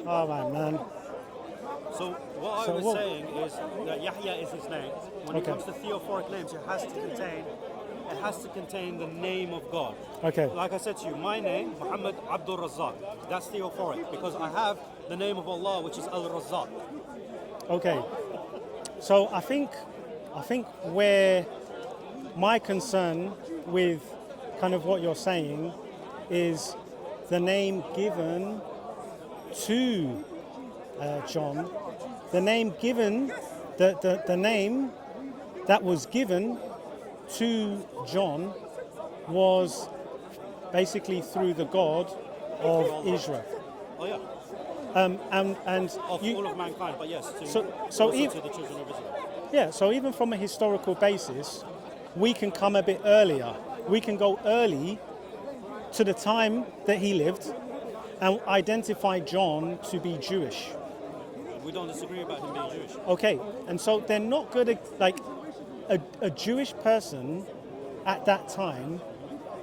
Oh man. So what I was saying is that Yahya is his name. When it comes to theophoric names, it has to contain the name of God. Okay. Like I said to you, my name, Muhammad Abdul Razzaq, that's theophoric because I have the name of Allah, which is Al-Razzaq. Okay. So I think where my concern with kind of what you're saying is the name given to John, the name given, the name that was given to John was basically through the God of Israel. Oh yeah. And Of all of mankind, but yes, to the children of Israel. Yeah, so even from a historical basis, we can come a bit earlier. We can go early to the time that he lived and identify John to be Jewish. We don't disagree about him being Jewish. Okay, and so they're not going to, like, a Jewish person at that time,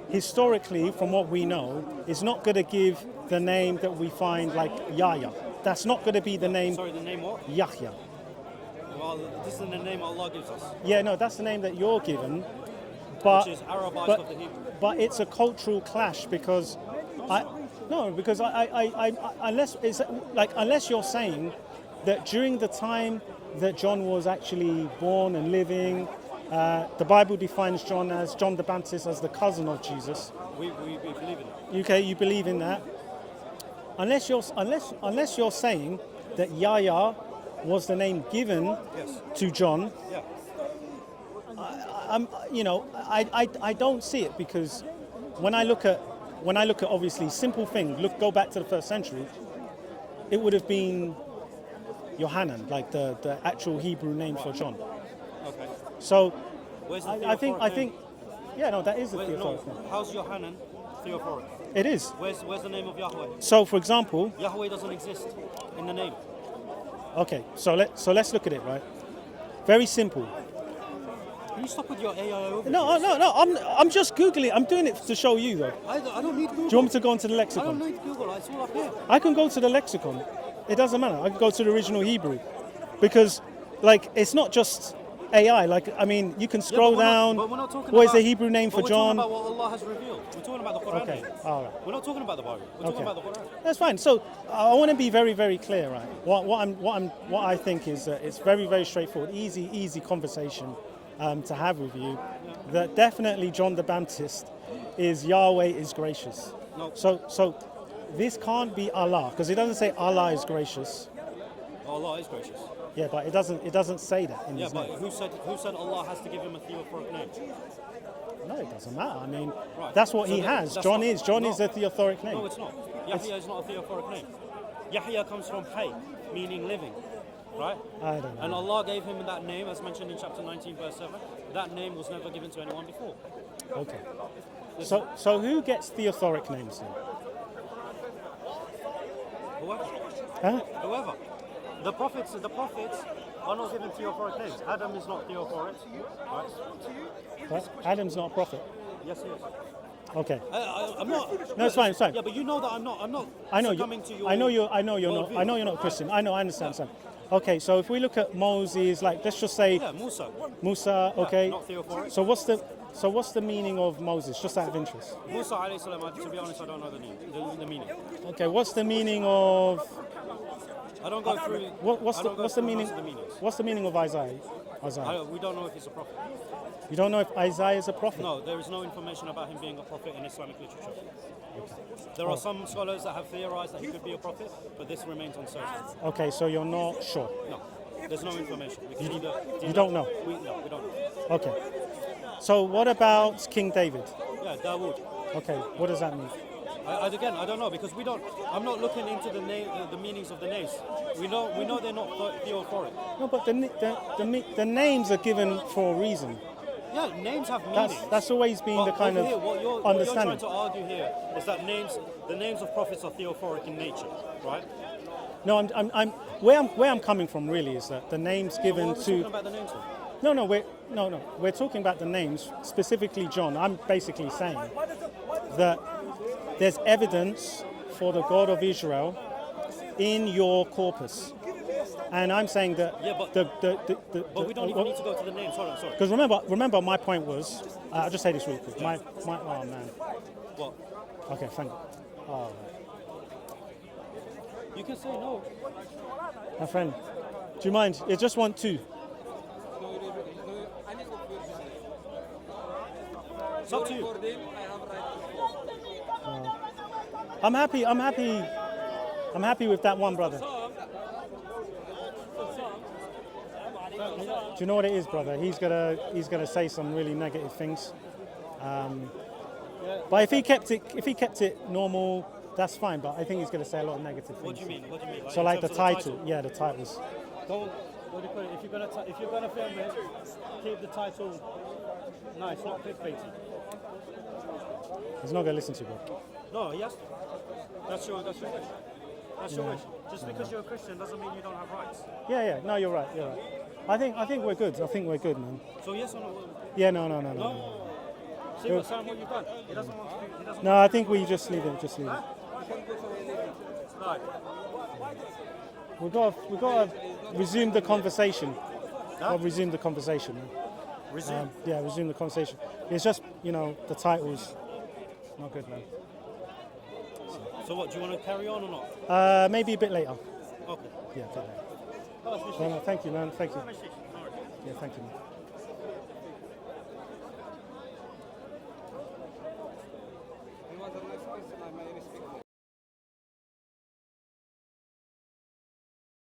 historically, from what we know, is not going to give the name that we find like Yahya. That's not going to be the name. Sorry, the name what? Yahya. Well, this is the name Allah gives us. Yeah, no, that's the name that you're given. But, which is Arabized of the Hebrew. But it's a cultural clash because unless you're saying that during the time that John was actually born and living, the Bible defines John the Baptist as the cousin of Jesus. We believe in that. Okay, you believe in that. Unless you're saying that Yahya was the name given to John. Yeah. I don't see it because when I look at obviously simple thing, go back to the first century, it would have been Yohanan, like the actual Hebrew name for John. Okay. So where's the I think that is the Theophoric name. How's Yohanan Theophoric? It is. Where's the name of Yahweh? So for example, Yahweh doesn't exist in the name. Okay, so let's look at it, right? Very simple. Can you stop with your AI over? No. I'm just Googling. I'm doing it to show you, though. I don't need Google. Do you want me to go into the lexicon? I don't need Google. It's all up here. I can go to the lexicon. It doesn't matter. I can go to the original Hebrew, because, like, it's not just AI. Like, I mean, you can scroll down. But we're not talking what about, is the Hebrew name for John? We're talking about what Allah has revealed. We're talking about the Quran. Okay, all right. We're not talking about the Bible. We're talking about the Quran. That's fine. So I want to be very, very clear, right? What I think is that it's very, very straightforward, easy conversation to have with you. That definitely John the Baptist is Yahweh is gracious. No. So this can't be Allah, because it doesn't say Allah is gracious. Allah is gracious. Yeah, but it doesn't say that in his name. But who said Allah has to give him a theophoric name? No, it doesn't matter. I mean, Right. that's what So he has. John is a theophoric name. No, it's not. Yahya is not a theophoric name. Yahya comes from Hay, meaning living, right? I don't know. And Allah gave him that name, as mentioned in chapter 19, verse 7. That name was never given to anyone before. Okay. So who gets theophoric names then? Whoever. Huh? Whoever. The prophets are not given theophoric names. Adam is not theophoric, right? What? Adam's not a prophet. Yes, he is. Okay. I'm not. No, it's fine. Yeah, but you know that I'm not. I know succumbing to your. I know you're not. worldview. I know you're not a Christian. I understand. Okay, so if we look at Moses, like let's just say Musa. Musa. Okay. Not theophoric. So what's the meaning of Moses? Just out of interest. Musa alayhi salam. To be honest, I don't know the meaning. Okay. What's the meaning of? I don't go through. What's the meaning? What's the meaning of Isaiah? We don't know if he's a prophet. You don't know if Isaiah is a prophet? No, there is no information about him being a prophet in Islamic literature. There are some scholars that have theorized that he could be a prophet, but this remains uncertain. Okay, so you're not sure? No, there's no information. You don't know? We don't know. Okay. So what about King David? Yeah, Dawood. Okay, what does that mean? Again, I don't know, because I'm not looking into the meanings of the names. We know they're not theophoric. No, but the names are given for a reason. Yeah, names have meanings. That's always been the kind of what you're understanding. trying to argue here is that the names of prophets are theophoric in nature, right? No, where I'm coming from really is that the names given What are we talking about the names of? we're talking about the names, specifically John. I'm basically saying that there's evidence for the God of Israel in your corpus. And I'm saying that Yeah, but we don't even need to go to the names. Sorry. Because remember, my point was, I'll just say this really quick. Oh man. What? Okay, thank you. Oh, You can say no. my friend, do you mind? I just want two. It's up to you. I'm happy with that one, brother. Do you know what it is, brother? He's gonna say some really negative things. But if he kept it normal, that's fine. But I think he's gonna say a lot of negative things. What do you mean? So like the title, yeah, the titles. Don't. What do you call it? If you're gonna film it, keep the title nice, not clickbaity. He's not gonna listen to you, bro. No, yes. That's your wish. That's your wish. Just because you're a Christian doesn't mean you don't have rights. Yeah. No, you're right. I think we're good. I think we're good, man. So yes or no? Yeah, no. See what Sam, what you've done? He doesn't want to. He doesn't. No, I think we just leave it. Just leave it. Right. We got to resume the conversation. Resume the conversation. Man. Resume. Resume the conversation. It's just the titles. Not good, man. So what? Do you want to carry on or not? Maybe a bit later. Okay. Yeah, a bit later. Oh, No, thank you, man. Thank you. no. Yeah, thank you, man.